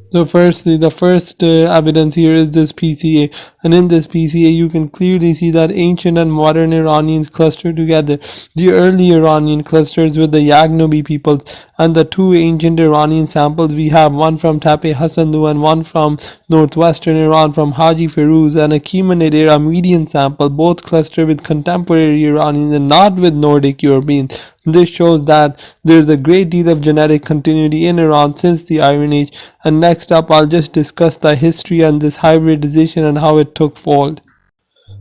So firstly, the first evidence here is this PCA, and in this PCA you can clearly see that ancient and modern Iranians cluster together. The early Iranian clusters with the Yagnobi peoples, and the two ancient Iranian samples we have, one from Tepe Hassanlu and one from northwestern Iran from Haji Firuz, and a Achaemenid era median sample, both cluster with contemporary Iranians and not with Nordic Europeans. This shows that there is a great deal of genetic continuity in Iran since the Iron Age. And next up, I'll just discuss the history and this hybridization and how it took fold.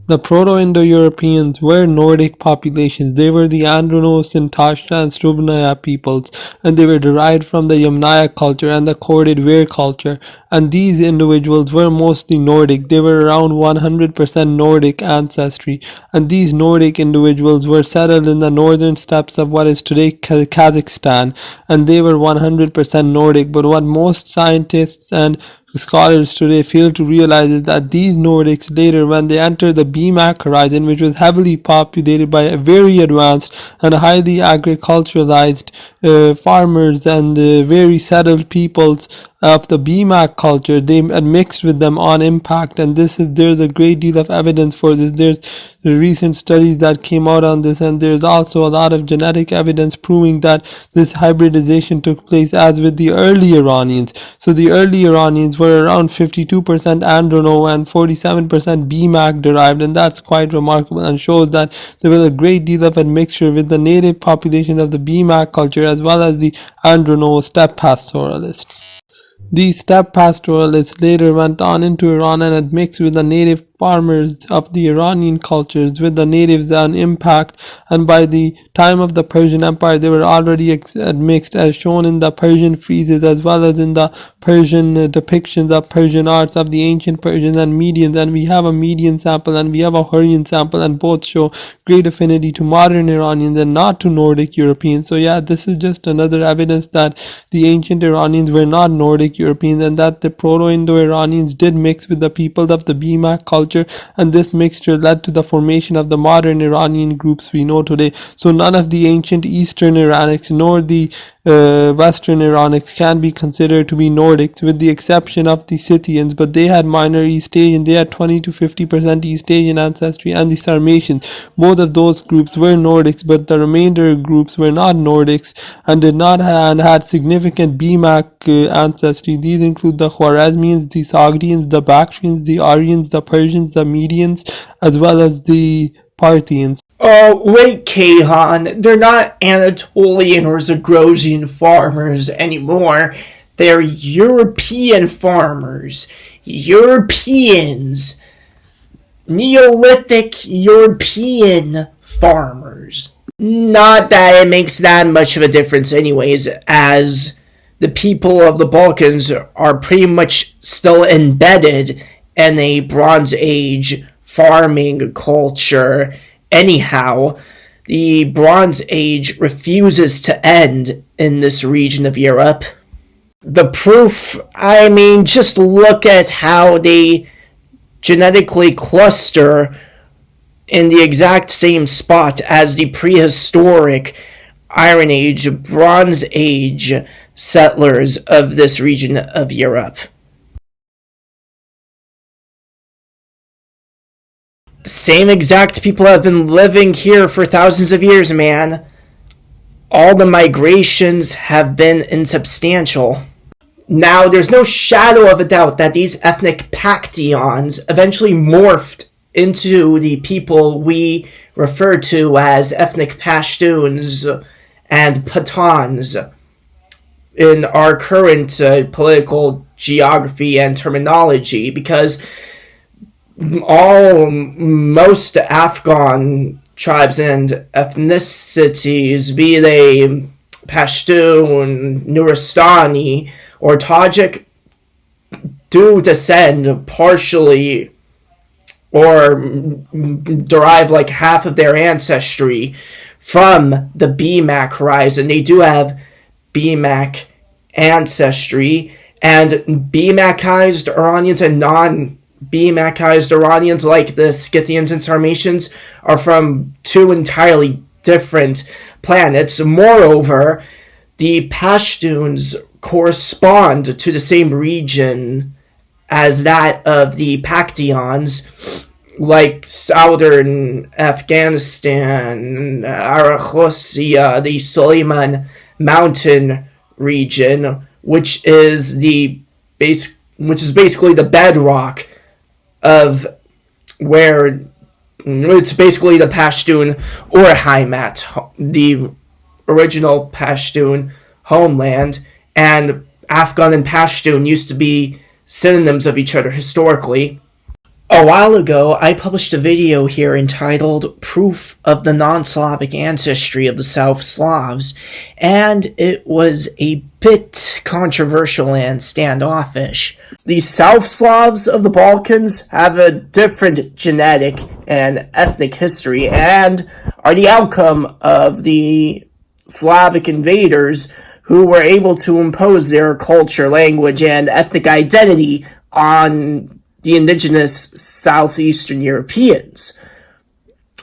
The Proto-Indo-Europeans were Nordic populations. They were the Androno, Sintashta, and Strubnaya peoples, and they were derived from the Yamnaya culture and the corded ware culture. And these individuals were mostly Nordic. They were around 100% Nordic ancestry, and these Nordic individuals were settled in the northern steppes of what is today Kazakhstan, and they were 100% Nordic. But what most scientists and scholars today fail to realize is that these Nordics later, when they entered the BMAC horizon, which was heavily populated by a very advanced and highly agriculturalized farmers and very settled peoples of the BMAC culture, they mixed with them on impact, and there's a great deal of evidence for this. There's recent studies that came out on this, and there's also a lot of genetic evidence proving that this hybridization took place as with the early Iranians. So the early Iranians were around 52% Androno and 47% BMAC derived, and that's quite remarkable and shows that there was a great deal of admixture with the native population of the BMAC culture as well as the Androno steppe pastoralists. These steppe pastoralists later went on into Iran and had mixed with the native farmers of the Iranian cultures with the natives on impact, and by the time of the Persian Empire they were already admixed, as shown in the Persian friezes as well as in the Persian depictions of Persian arts of the ancient Persians and Medians. And we have a Median sample and we have a Hurrian sample, and both show great affinity to modern Iranians and not to Nordic Europeans. So yeah, this is just another evidence that the ancient Iranians were not Nordic Europeans, and that the Proto-Indo-Iranians did mix with the peoples of the BMAC culture, and this mixture led to the formation of the modern Iranian groups we know today. So none of the ancient Eastern Iranics nor the Western Iranics can be considered to be Nordics, with the exception of the Scythians, but they had minor East Asian. They had 20 to 50% East Asian ancestry, and the Sarmatians. Both of those groups were Nordics, but the remainder groups were not Nordics and did not and had significant BMAC ancestry. These include the Khwarezmians, the Sogdians, the Bactrians, the Aryans, the Persians, the Medians, as well as the Parthians. Oh, wait, Kahan. They're not Anatolian or Zagrosian farmers anymore. They're European farmers. Europeans. Neolithic European farmers. Not that it makes that much of a difference anyways, as the people of the Balkans are pretty much still embedded in a Bronze Age farming culture. Anyhow, the Bronze Age refuses to end in this region of Europe. The proof, just look at how they genetically cluster in the exact same spot as the prehistoric Iron Age, Bronze Age settlers of this region of Europe. The same exact people have been living here for thousands of years, man. All the migrations have been insubstantial. Now, there's no shadow of a doubt that these ethnic Paktians eventually morphed into the people we refer to as ethnic Pashtuns and Pathans in our current political geography and terminology, because most Afghan tribes and ethnicities, be they Pashtun, Nuristani, or Tajik, do descend partially or derive like half of their ancestry from the BMAC horizon. They do have BMAC ancestry, and BMACized Iranians and non-BMACized Iranians like the Scythians and Sarmatians are from two entirely different planets. Moreover, the Pashtuns correspond to the same region as that of the Paktians, like southern Afghanistan, Arachosia, the Suleiman Mountain region, which is basically the bedrock of where it's basically the Pashtun or Heimat, the original Pashtun homeland, and Afghan and Pashtun used to be synonyms of each other historically. A while ago, I published a video here entitled Proof of the Non-Slavic Ancestry of the South Slavs, and it was a bit controversial and standoffish. The South Slavs of the Balkans have a different genetic and ethnic history and are the outcome of the Slavic invaders who were able to impose their culture, language, and ethnic identity on the indigenous Southeastern Europeans.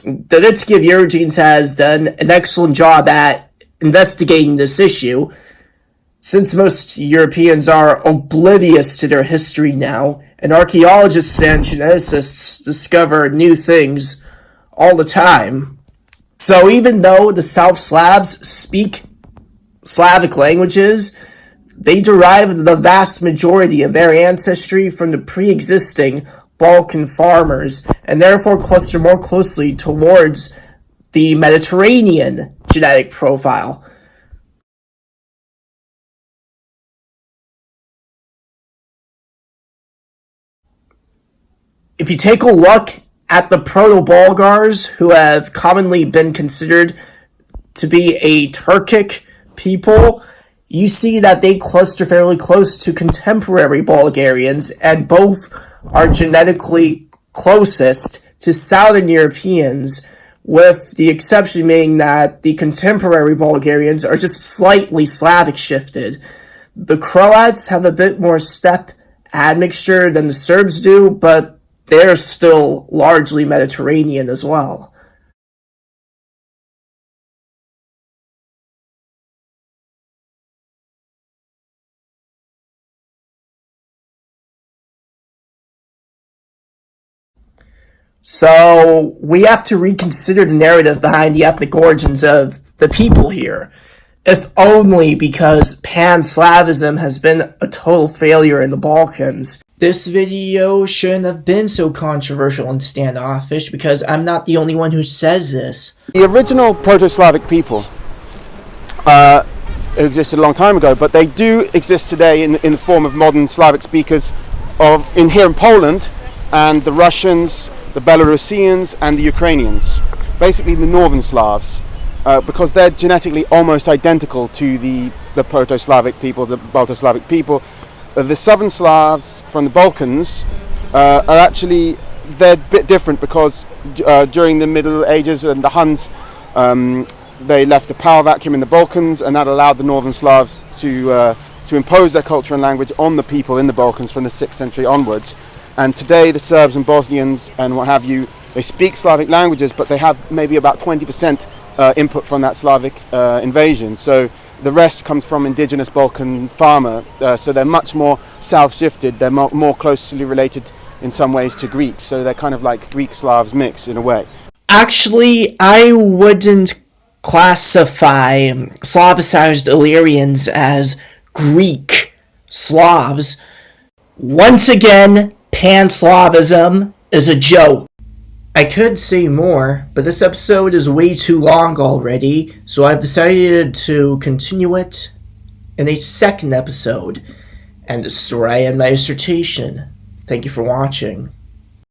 Davitsky of Eurogenes has done an excellent job at investigating this issue, since most Europeans are oblivious to their history now, and archaeologists and geneticists discover new things all the time. So even though the South Slavs speak Slavic languages, they derive the vast majority of their ancestry from the pre-existing Balkan farmers, and therefore cluster more closely towards the Mediterranean genetic profile. If you take a look at the Proto-Bulgars, who have commonly been considered to be a Turkic people, you see that they cluster fairly close to contemporary Bulgarians, and both are genetically closest to Southern Europeans, with the exception being that the contemporary Bulgarians are just slightly Slavic shifted. The Croats have a bit more steppe admixture than the Serbs do, but they're still largely Mediterranean as well. So we have to reconsider the narrative behind the ethnic origins of the people here, if only because Pan-Slavism has been a total failure in the Balkans. This video shouldn't have been so controversial and standoffish, because I'm not the only one who says this. The original Proto-Slavic people existed a long time ago, but they do exist today in the form of modern Slavic speakers here in Poland, and the Russians, the Belarusians, and the Ukrainians. Basically the Northern Slavs, because they're genetically almost identical to the Proto-Slavic people, the Balto-Slavic people. The Southern Slavs from the Balkans are actually, they're a bit different, because during the Middle Ages and the Huns, they left a power vacuum in the Balkans, and that allowed the Northern Slavs to impose their culture and language on the people in the Balkans from the 6th century onwards. And today the Serbs and Bosnians and what have you, they speak Slavic languages, but they have maybe about 20% input from that Slavic invasion. So the rest comes from indigenous Balkan farmer, so they're much more south-shifted, they're more closely related in some ways to Greeks, so they're kind of like Greek-Slavs mix in a way. Actually, I wouldn't classify Slavicized Illyrians as Greek Slavs. Once again, Pan-Slavism is a joke. I could say more, but this episode is way too long already, so I've decided to continue it in a second episode, and this is where I end my dissertation. Thank you for watching.